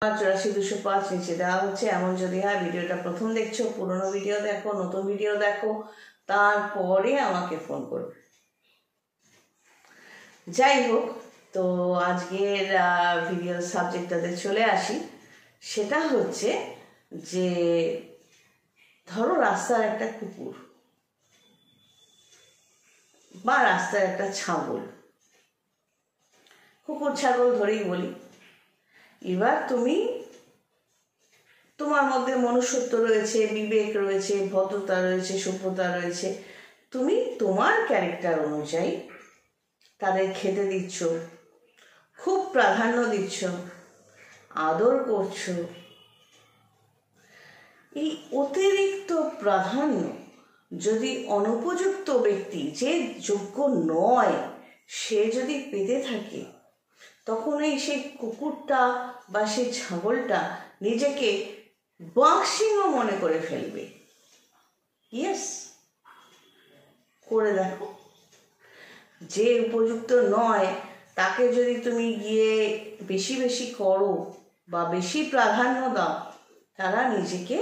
84,205 নিচে দেওয়া হচ্ছে। এমন যদি হয় ভিডিওটা প্রথম দেখছো, পুরনো ভিডিও দেখো, নতুন ভিডিও দেখো, তারপরে আমাকে ফোন করবে। যাই হোক, তো আজকের ভিডিওর সাবজেক্টটাতে চলে আসি। সেটা হচ্ছে যে ধরো রাস্তার একটা কুকুর বা রাস্তার একটা ছাগল, কুকুর ছাগল ধরেই বলি। এবার তোমার মধ্যে মনুষ্যত্ব রয়েছে, বিবেক রয়েছে, ভদ্রতা রয়েছে, সভ্যতা রয়েছে। তুমি তোমার ক্যারেক্টার অনুযায়ী তাদের খেতে দিচ্ছ, খুব প্রাধান্য দিচ্ছ, আদর করছো। এই অতিরিক্ত প্রাধান্য যদি অনুপযুক্ত ব্যক্তি, যে যোগ্য নয়, সে যদি পেতে থাকে, তখন সেই কুকুরটা বা সেই ছাগলটা নিজেকে বাক্সিংহ মনে করে ফেলবে। ইয়েস, করে দেখো। যে উপযুক্ত নয় তাকে যদি তুমি গিয়ে বেশি বেশি করো বা বেশি প্রাধান্য দাও, তারা নিজেকে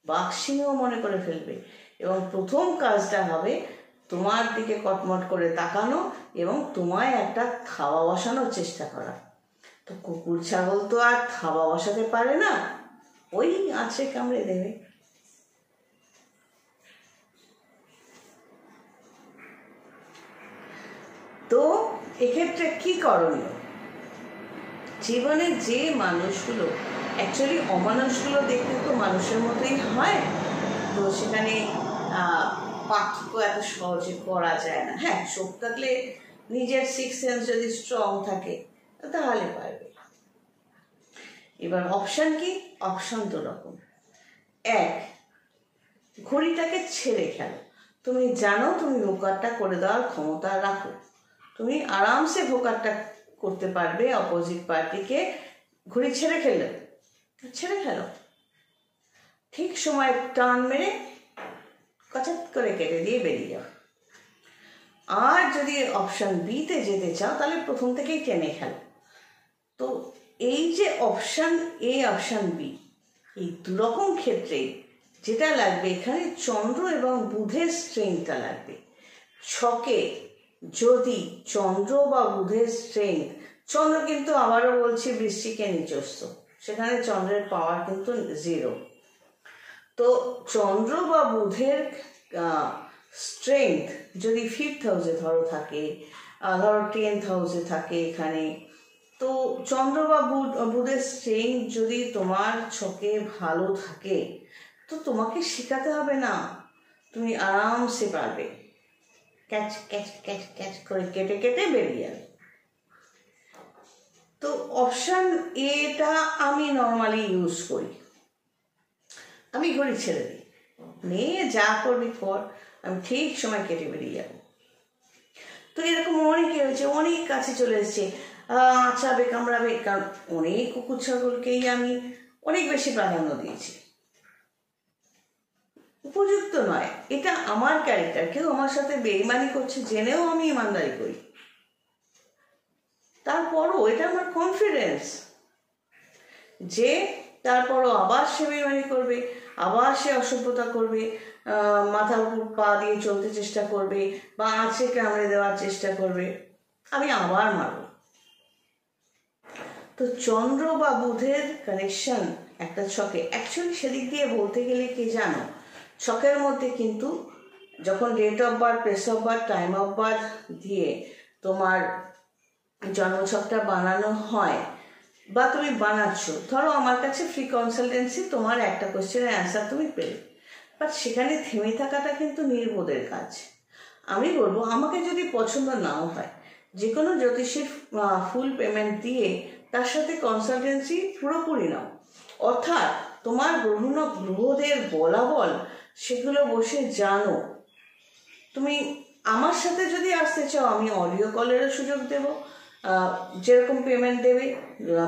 বাক্সিংহ মনে করে ফেলবে এবং প্রথম কাজটা হবে তোমার দিকে কটমট করে তাকানো এবং তোমায় একটা থাবা বসানোর চেষ্টা করা। তো কুকুর ছাগল তো আর থাবা বসাতে পারে না, ওই আঁচড়ে কামড়ে দেবে। তো এক্ষেত্রে কি করণীয়? জীবনে যে মানুষগুলো অ্যাকচুয়ালি অমানুষগুলো দেখতে তো মানুষের মতোই হয়, তো সেখানে পার্থক্য এত সহজে করা যায় না। হ্যাঁ, চোখ থাকলে, নিজের সিক্স সেন্স যদি স্ট্রং থাকে তাহলে পারবে। এবার অপশান কি? অপশান তো রকম। এক, ঘড়িটাকে ছেড়ে খেলো। তুমি জানো তুমি ভোকারটা করে দেওয়ার ক্ষমতা রাখো, তুমি আরামসে ভোকারটা করতে পারবে অপোজিট পার্টিকে। ঘড়ি ছেড়ে খেলো, ঠিক সময় টান মেরে কচাত করে কেটে দিয়ে বেরিয়ে যাও। আর যদি অপশান বিতে যেতে চাও তাহলে প্রথম থেকেই টেনে খেলো। তো এই যে অপশান এ, অপশান বি, এই দুরকম ক্ষেত্রেই যেটা লাগবে এখানে চন্দ্র এবং বুধের স্ট্রেংথটা লাগবে। ছকে যদি চন্দ্র বা বুধের স্ট্রেংথ, চন্দ্র কিন্তু আবারও বলছি বৃশ্চিকে নিচস্থ, সেখানে চন্দ্রের পাওয়ার কিন্তু 0। তো চন্দ্র বা বুধের স্ট্রেংথ যদি 5th হাউসে ধরো থাকে, ধরো 10th হাউসে থাকে এখানে, তো চন্দ্র বা বুধের স্ট্রেংথ যদি তোমার ছকে ভালো থাকে, তো তোমাকে শেখাতে হবে না, তুমি আরামসে পারবে ক্যাচ ক্যাচ ক্যাচ ক্যাচ করে কেটে কেটে বেরিয়ে যাবে। তো অপশান এটা আমি নর্মালি ইউজ করি। আমি ঘড়ি ছেড়ে দিই, নিয়ে যা করবি কর, আমি ঠিক সময় কেটে বেরিয়ে যাব। তো এরকম অনেকে হয়েছে, অনেক কাছে চলে এসছে, আঁচাবে, কামড়াবে, কারণ অনেক কুকুর ছাগলকেই আমি অনেক বেশি প্রাধান্য দিয়েছি। উপযুক্ত নয়, এটা আমার ক্যারেক্টার। কেউ আমার সাথে বেইমানি করছে জেনেও আমি ইমানদারি করি, তারপরও এটা আমার কনফিডেন্স যে তারপরও আবার সে বেইমানি করবে, আবার সে অসভ্যতা করবে, মাথার উপর পা দিয়ে চলতে চেষ্টা করবে বা আঁচড়ে কামড়ে দেওয়ার চেষ্টা করবে, আমি আবার মারব। তো চন্দ্র বা বুধের কানেকশন একটা ছকে, অ্যাকচুয়ালি সেদিক দিয়ে বলতে গেলে কি জানো, ছকের মধ্যে কিন্তু যখন date of birth, place of birth, time of birth দিয়ে তোমার জন্মছকটা বানানো হয় বা তুমি বানাচ্ছ, ধরো আমার কাছে ফ্রি কনসালটেন্সি, তোমার একটা কোয়েশ্চেনের অ্যান্সার তুমি পেলে, বাট সেখানে থেমে থাকাটা কিন্তু নির্বোধের কাজ। আমি বলবো আমাকে যদি পছন্দ নাও হয়, যে কোনো জ্যোতিষীর ফুল পেমেন্ট দিয়ে তার সাথে কনসালটেন্সি পুরোপুরি নাও, অর্থাৎ তোমার গ্রহদের বলাবল সেগুলো বসে জানো। তুমি আমার সাথে যদি আসতে চাও, আমি অডিও কলেরও সুযোগ দেব, যেরকম পেমেন্ট দেবে,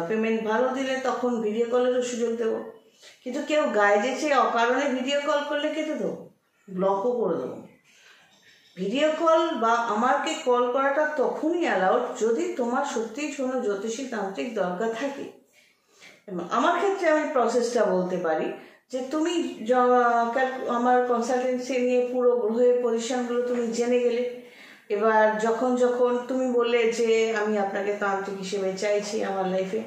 পেমেন্ট ভালো দিলে তখন ভিডিও কলেরও সুযোগ দেবো। কিন্তু কেউ গায়ে যেচে অকারণে ভিডিও কল করলে কেটে দেবো, ব্লকও করে দেবো। ভিডিও কল বা আমাকে কল করাটা তখনই অ্যালাউড যদি তোমার সত্যিই কোনো জ্যোতিষী তান্ত্রিক দরকার থাকে। আমার ক্ষেত্রে আমি প্রসেসটা বলতে পারি যে তুমি আমার কনসালটেন্সি নিয়ে পুরো গ্রহের পজিশনগুলো তুমি জেনে গেলে। এবার যখন যখন তুমি বললে যে আমি আপনাকে তান্ত্রিক হিসেবে চাইছি আমার লাইফে,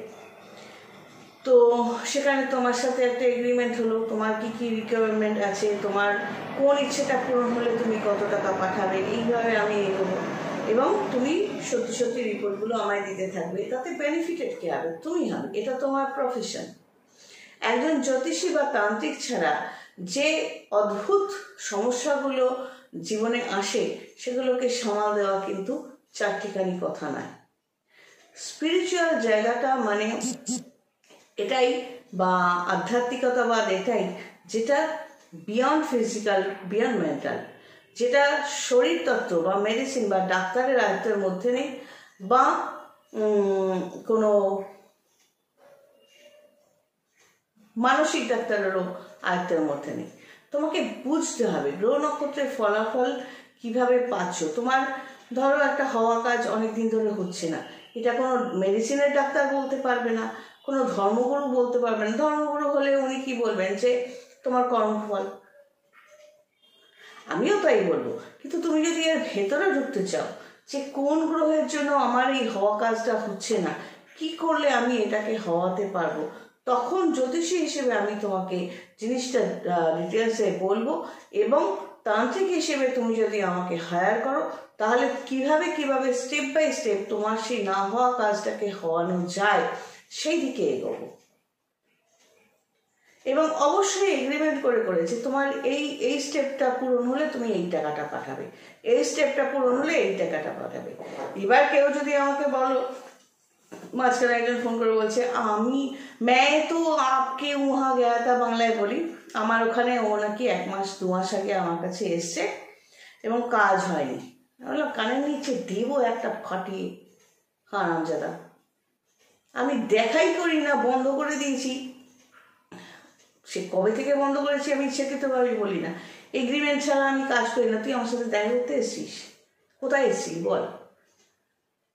তো সেখানে তোমার সাথে একটা এগ্রিমেন্ট হলো, তোমার কি কি রিকোয়ারমেন্ট আছে, তোমার কোন ইচ্ছেটা পূরণ হলে তুমি কত টাকা পাঠাবে, এইভাবে আমি এগোবো এবং তুমি সত্যি সত্যি রিপোর্টগুলো আমায় দিতে থাকবে। তাতে বেনিফিটেড কে হবে? তুমি হবে, এটা তোমার প্রফেশন। একজন জ্যোতিষী বা তান্ত্রিক ছাড়া যে অদ্ভুত সমস্যাগুলো জীবনে আসে সেগুলোকে সামাল দেওয়া কিন্তু চারটিখানি কথা নয়। স্পিরিচুয়াল জায়গাটা মানে এটাই, বা আধ্যাত্মিকতাবাদ এটাই, যেটা বিয়ন্ড ফিজিক্যাল, বিয়ন্ড মেন্টাল, যেটা শরীর তত্ত্ব বা মেডিসিন বা ডাক্তারের আয়ত্তের মধ্যে নেই, বা কোনো মানসিক ডাক্তারেরও আয়ত্তের মধ্যে নেই। তোমাকে বুঝতে হবে গ্রহ নক্ষত্রের ফলাফল কিভাবে পাচ্ছ। তোমার ধরো একটা হওয়া কাজ অনেকদিন ধরে হচ্ছে না, এটা কোনো মেডিসিনের ডাক্তার বলতে পারবে না, কোনো ধর্মগুরু বলতে পারবে না। ধর্মগুরু হলে উনি কি বলবেন যে তোমার কর্মফল, আমিও তাই বলবো। কিন্তু তুমি যদি এর ভেতরে ঢুকতে চাও যে কোন গ্রহের জন্য আমার এই হওয়া কাজটা হচ্ছে না, কি করলে আমি এটাকে হওয়াতে পারবো, তখন জ্যোতিষী হিসেবে আমি তোমাকে জিনিসটা ডিটেলসে বলবো। এবং তান্ত্রিক হিসেবে তুমি যদি আমাকে হায়ার করো, তাহলে কিভাবে কিভাবে স্টেপ বাই স্টেপ তোমার সেই না হওয়া কাজটাকে হওয়ানো যায় সেই দিকে এগোবো। এবং অবশ্যই এগ্রিমেন্ট করে করে যে তোমার এই স্টেপটা পূরণ হলে তুমি এই টাকাটা পাঠাবে, এই স্টেপটা পূরণ হলে এই টাকাটা পাঠাবে। এবার কেউ যদি আমাকে বলো, মাঝখানে একজন ফোন করে বলছে मैं तो आपके वहाँ गया था, বাংলায় বলি, আমার ওখানে ও নাকি 1 মাস 2 মাস আগে আমার কাছে এসছে এবং কাজ হয়নি। বললাম কানের নিচে দেবো একটা ফাটিয়ে, হারামজাদা, আমি দেখাই করি না, বন্ধ করে দিয়েছি। সে কবে থেকে বন্ধ করেছি আমি ইচ্ছাকৃতভাবে বলি না। এগ্রিমেন্ট ছাড়া আমি কাজ করি না। তুই আমার সাথে দেখা করতে এসছিস, কোথায় এসছিস বল?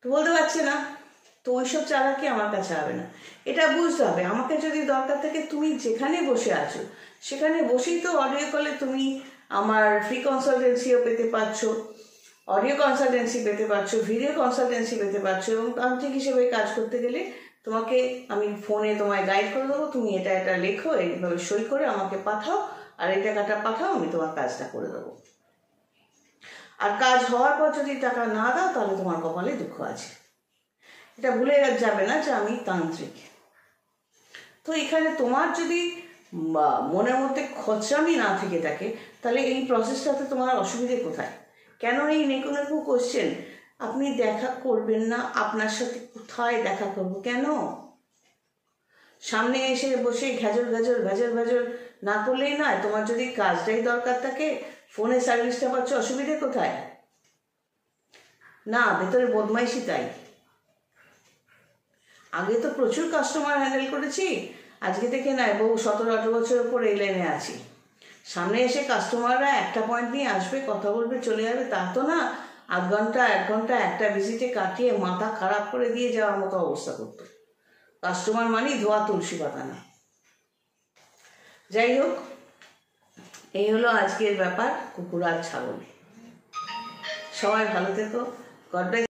তো বলতে পারছে না, তো ওইসব চালাকি আমার কাছে হবে না। এটা বুঝতে হবে। আমাকে যদি দরকার থাকে, তুমি যেখানে বসে আছো সেখানে বসেই তো অডিও কলে তুমি আমার ফ্রি কনসালটেন্সিও পেতে পারছো, অডিও কনসালটেন্সি পেতে পারছো, ভিডিও কনসালটেন্সি পেতে পারছো। এবং তান্ত্রিক হিসেবে কাজ করতে গেলে তোমাকে আমি ফোনে তোমায় গাইড করে দেবো, তুমি এটা এটা লেখো, এইভাবে সই করে আমাকে পাঠাও, আর এই টাকাটা পাঠাও, আমি তোমার কাজটা করে দেবো। আর কাজ হওয়ার পর যদি টাকা না দাও, তাহলে তোমার কপালে দুঃখ আছে। এটা ভুলে যাবে না যে আমি তান্ত্রিক। তো এখানে তোমার যদি মনের মধ্যে খচরামি না থেকে থাকে, তাহলে এই প্রসেসটাতে তোমার অসুবিধে কোথায়? কেন এই নেকু নেকু কোশ্চেন? আপনি দেখা করবেন না, আপনার সাথে কোথায় দেখা করবো? কেন? সামনে এসে বসে ঘ্যাজর ঘ্যাজর ভেজর ভেজর না করলেই নয়? তোমার যদি কাজটাই দরকার থাকে, ফোনে সার্ভিসটা পাচ্ছ, অসুবিধে কোথায়? না, ভেতরে বদমাইশি তাই। আগে তো প্রচুর কাস্টমার হ্যান্ডেল করেছি, আজকে থেকে নয়, বহু 17-18 বছরের পর এই লাইনে আছি। সামনে এসে কাস্টমাররা একটা পয়েন্ট নিয়ে আসবে, কথা বলবে, চলে যাবে, তা তো না। 1 ঘন্টা 1 ঘন্টা একটা ভিজিটে কাটিয়ে মাথা খারাপ করে দিয়ে যাওয়ার মতো অবস্থা করতো। কাস্টমার মানেই ধোয়া তুলসী পাতা না। যাই হোক, এই হলো আজকের ব্যাপার, কুকুর আর ছাগল। সবাই ভালো থেকো। God bless.